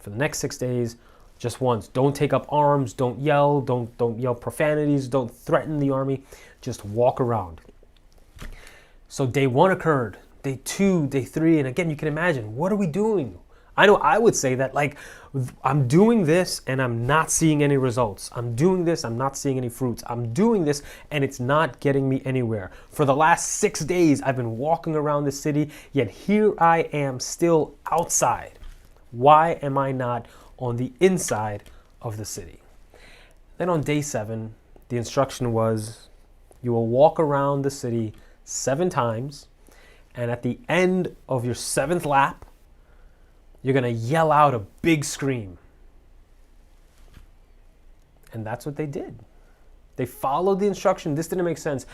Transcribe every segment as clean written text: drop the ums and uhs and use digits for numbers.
for the next 6 days, just once. Don't take up arms, don't yell, don't yell profanities, don't threaten the army, just walk around. So day 1 occurred, day 2, day 3, and again, you can imagine, what are we doing? I know I would say that, like, I'm doing this and I'm not seeing any results. I'm doing this, I'm not seeing any fruits. I'm doing this and it's not getting me anywhere. For the last 6 days, I've been walking around the city, yet here I am still outside. Why am I not on the inside of the city? Then on day 7, the instruction was, you will walk around the city 7 times, and at the end of your 7th lap, you're going to yell out a big scream. And that's what they did. They followed the instruction. This didn't make sense.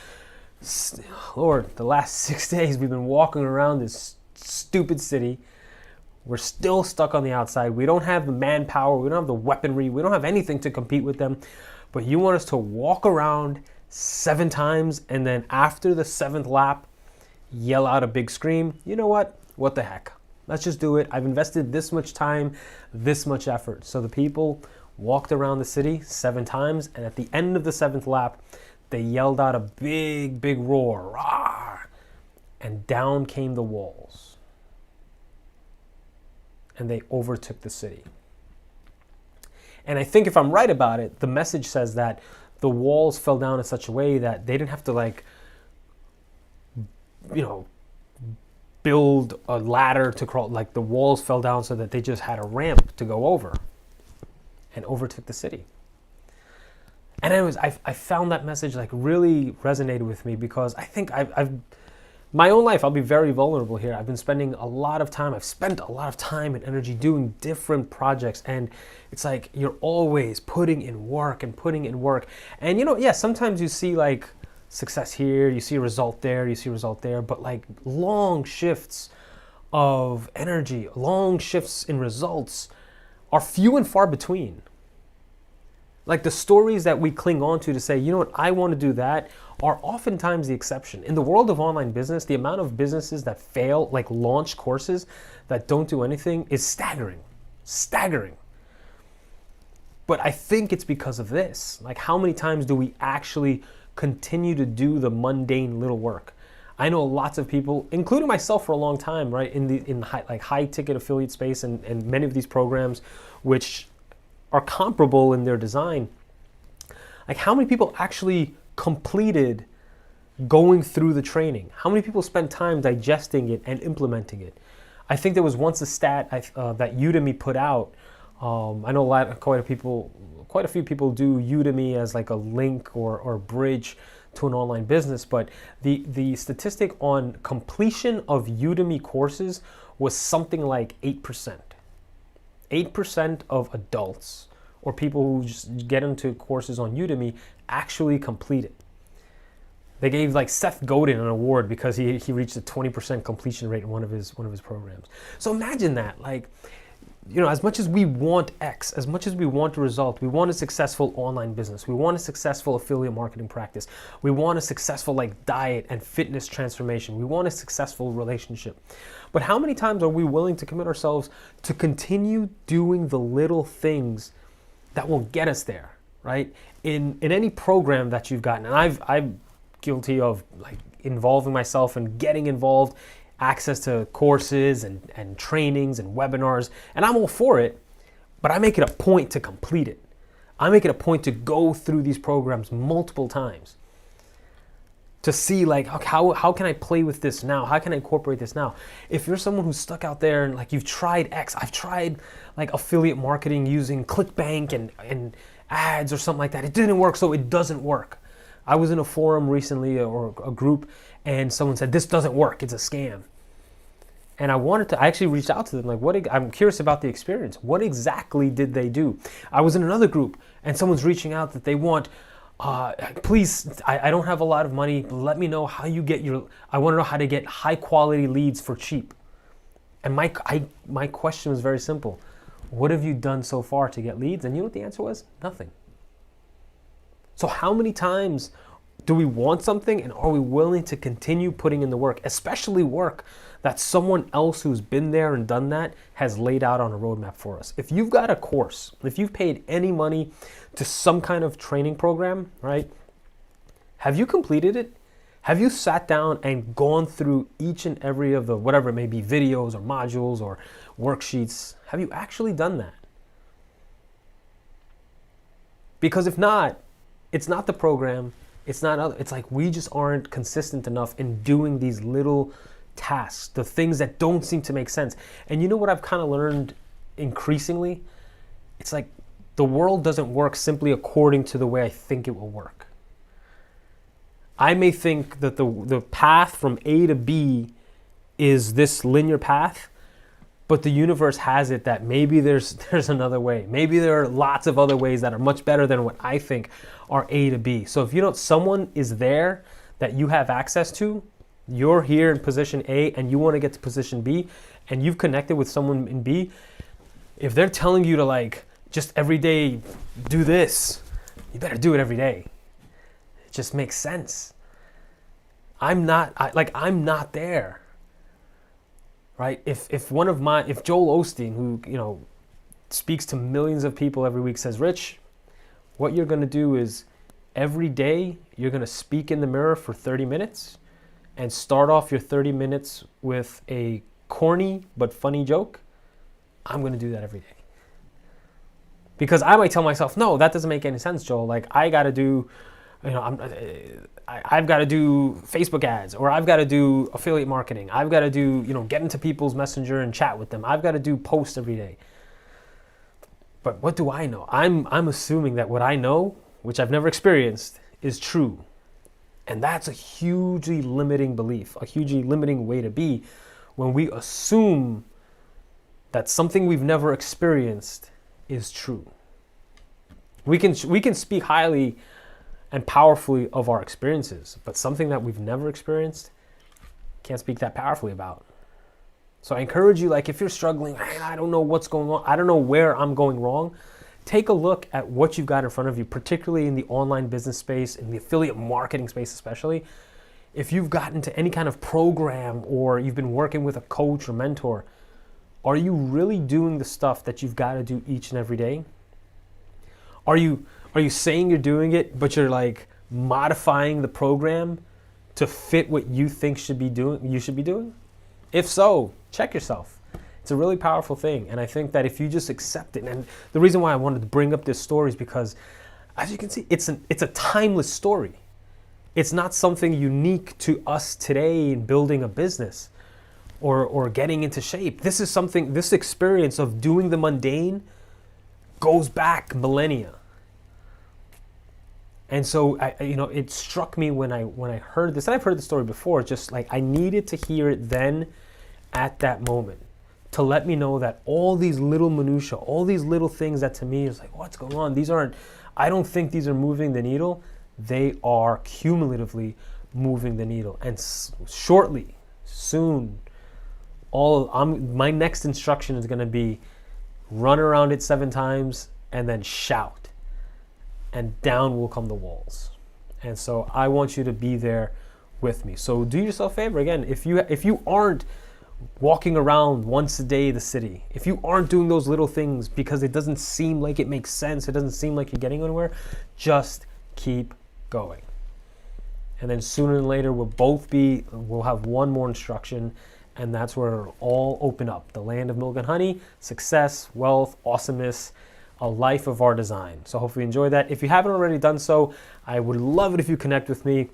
Lord, the last 6 days we've been walking around this stupid city. We're still stuck on the outside. We don't have the manpower. We don't have the weaponry. We don't have anything to compete with them. But you want us to walk around 7 times and then after the 7th lap, yell out a big scream. You know what? What the heck? Let's just do it. I've invested this much time, this much effort. So the people walked around the city 7 times, and at the end of the 7th lap, they yelled out a big, big roar, "Rah!" And down came the walls. And they overtook the city. And I think if I'm right about it, the message says that the walls fell down in such a way that they didn't have to, like, build a ladder to crawl. Like, the walls fell down so that they just had a ramp to go over, and overtook the city. And I found that message, like, really resonated with me, because I think I've my own life, I'll be very vulnerable here. I've been spending a lot of time. I've spent a lot of time and energy doing different projects, and it's like you're always putting in work and putting in work. And sometimes you see, like, success here, you see a result there, you see a result there, but, like, long shifts of energy, long shifts in results are few and far between. Like, the stories that we cling on to say, you know what, I want to do that, are oftentimes the exception. In the world of online business, the amount of businesses that fail, like launch courses that don't do anything, is staggering. Staggering. But I think it's because of this. Like, how many times do we actually continue to do the mundane little work? I know lots of people, including myself for a long time, right, in the high ticket affiliate space, and many of these programs which are comparable in their design. Like, how many people actually completed going through the training? How many people spent time digesting it and implementing it? I think there was once a stat that Udemy put out. I know quite a few people do Udemy as like a link or bridge to an online business, but the statistic on completion of Udemy courses was something like 8%. 8% of adults or people who just get into courses on Udemy actually complete it. They gave, like, Seth Godin an award because he reached a 20% completion rate in one of his programs. So imagine that, like, as much as we want X, as much as we want a result, we want a successful online business, we want a successful affiliate marketing practice, we want a successful, like, diet and fitness transformation, we want a successful relationship. But how many times are we willing to commit ourselves to continue doing the little things that will get us there, right? In any program that you've gotten, and I'm guilty of, like, involving myself and getting involved, access to courses and trainings and webinars, and I'm all for it, but I make it a point to complete it. I make it a point to go through these programs multiple times to see, like, how can I play with this now? How can I incorporate this now? If you're someone who's stuck out there and, like, you've tried X, I've tried, like, affiliate marketing using ClickBank and ads or something like that. It didn't work, so it doesn't work. I was in a forum recently or a group, and someone said, this doesn't work, it's a scam. And I actually reached out to them, like, I'm curious about the experience. What exactly did they do? I was in another group, and someone's reaching out that they want, please, I don't have a lot of money, but let me know how you get I want to know how to get high quality leads for cheap. And my question was very simple. What have you done so far to get leads? And you know what the answer was? Nothing. So how many times Do we want something, and are we willing to continue putting in the work, especially work that someone else who's been there and done that has laid out on a roadmap for us? If you've got a course, if you've paid any money to some kind of training program, right? Have you completed it? Have you sat down and gone through each and every of the, whatever it may be, videos or modules or worksheets? Have you actually done that? Because if not, it's not the program. It's like we just aren't consistent enough in doing these little tasks, the things that don't seem to make sense. And you know what I've kind of learned increasingly? It's like the world doesn't work simply according to the way I think it will work. I may think that the path from A to B is this linear path, but the universe has it that maybe there's another way. Maybe there are lots of other ways that are much better than what I think are A to B. So if you know someone is there that you have access to, you're here in position A and you want to get to position B, and you've connected with someone in B, if they're telling you to like just every day do this, you better do it every day. It just makes sense. I'm not there. Right? If Joel Osteen, who speaks to millions of people every week, says, Rich, what you're going to do is every day you're going to speak in the mirror for 30 minutes and start off your 30 minutes with a corny but funny joke. I'm going to do that every day. Because I might tell myself, no, that doesn't make any sense, Joel. Like I got to do, I've got to do Facebook ads, or I've got to do affiliate marketing. I've got to do, get into people's messenger and chat with them. I've got to do posts every day. But what do I know? I'm assuming that what I know, which I've never experienced, is true. And that's a hugely limiting belief, a hugely limiting way to be when we assume that something we've never experienced is true. We can speak highly and powerfully of our experiences, but something that we've never experienced, can't speak that powerfully about. So I encourage you, like if you're struggling, man, I don't know what's going on, I don't know where I'm going wrong, take a look at what you've got in front of you, particularly in the online business space, in the affiliate marketing space especially. If you've gotten to any kind of program or you've been working with a coach or mentor, are you really doing the stuff that you've got to do each and every day? Are you saying you're doing it, but you're like modifying the program to fit what you think you should be doing? If so, check yourself. It's a really powerful thing. And I think that if you just accept it, and the reason why I wanted to bring up this story is because, as you can see, it's a timeless story. It's not something unique to us today in building a business or getting into shape. This experience of doing the mundane goes back millennia. And so, it struck me when I heard this, and I've heard the story before, just like I needed to hear it then at that moment to let me know that all these little minutia, all these little things that to me is like, what's going on? I don't think these are moving the needle. They are cumulatively moving the needle. And soon, my next instruction is going to be run around it 7 times and then shout. And down will come the walls. And so I want you to be there with me. So do yourself a favor. Again, if you aren't walking around once a day the city, if you aren't doing those little things because it doesn't seem like it makes sense, it doesn't seem like you're getting anywhere, just keep going. And then sooner than later we'll have one more instruction, and that's where it'll all open up. The land of milk and honey, success, wealth, awesomeness, a life of our design. So hopefully you enjoy that. If you haven't already done so, I would love it if you connect with me.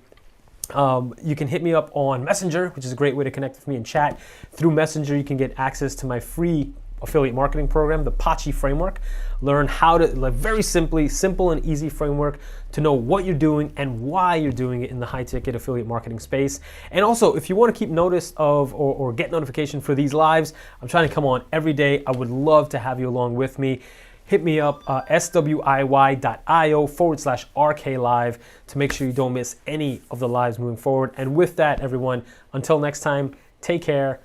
You can hit me up on Messenger, which is a great way to connect with me and chat. Through Messenger, you can get access to my free affiliate marketing program, the Pachi framework. Learn how to, very simple and easy framework to know what you're doing and why you're doing it in the high ticket affiliate marketing space. And also, if you want to keep notice of or get notification for these lives, I'm trying to come on every day. I would love to have you along with me. Hit me up, swiy.io/RK Live to make sure you don't miss any of the lives moving forward. And with that, everyone, until next time, take care.